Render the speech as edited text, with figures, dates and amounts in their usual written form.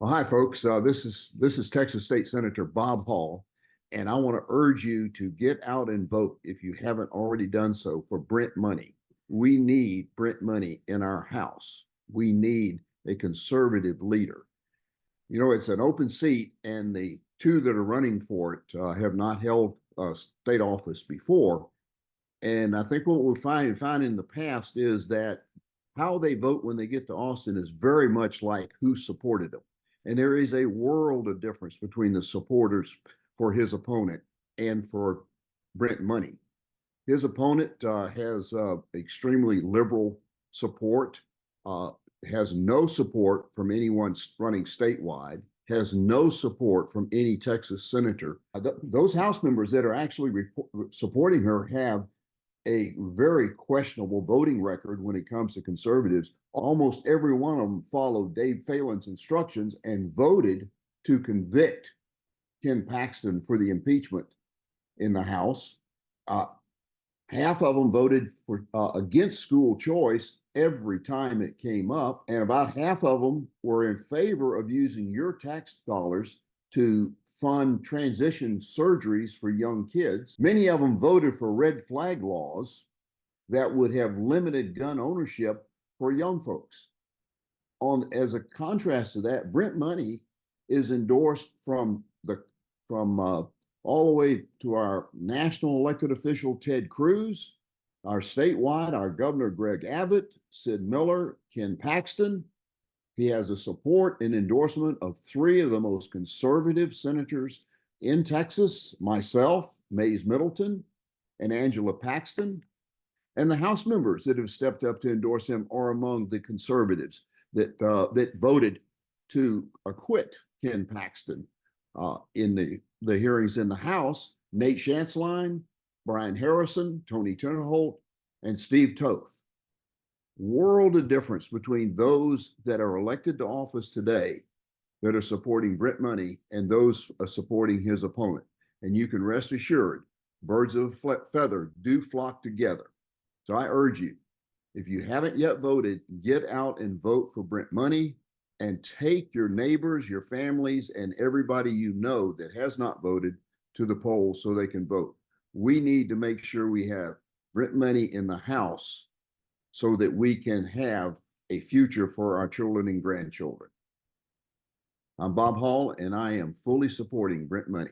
Well, hi, folks. This is Texas State Senator Bob Hall, and I want to urge you to get out and vote if you haven't already done so for Brent Money. We need Brent Money in our House. We need a conservative leader. You know, it's an open seat, and the two that are running for it have not held state office before. And I think what we'll find in the past is that how they vote when they get to Austin is very much like who supported them. And there is a world of difference between the supporters for his opponent and for Brent Money. His opponent has extremely liberal support, uh, has no support from anyone running statewide, has no support from any Texas senator. Those House members that are actually supporting her have a very questionable voting record when it comes to conservatives. Almost every one of them followed Dave Phelan's instructions and voted to convict Ken Paxton for the impeachment in the House. Uh, Half of them voted for against school choice every time it came up, and about half of them were in favor of using your tax dollars to fund transition surgeries for young kids. Many of them voted for red flag laws that would have limited gun ownership for young folks. As a contrast to that, Brent Money is endorsed from all the way to our national elected official Ted Cruz, our statewide, our Governor Greg Abbott, Sid Miller, Ken Paxton. He has a support and endorsement of three of the most conservative senators in Texas, myself, Mays Middleton, and Angela Paxton. And the House members that have stepped up to endorse him are among the conservatives that voted to acquit Ken Paxton in the hearings in the House. Nate Schansline, Brian Harrison, Tony Tinnerholt, and Steve Toth. World of difference between those that are elected to office today that are supporting Brent Money and those supporting his opponent. And you can rest assured, birds of a feather do flock together. So I urge you, if you haven't yet voted, get out and vote for Brent Money and take your neighbors, your families, and everybody you know that has not voted to the polls so they can vote. We need to make sure we have Brent Money in the House so that we can have a future for our children and grandchildren. I'm Bob Hall, and I am fully supporting Brent Money.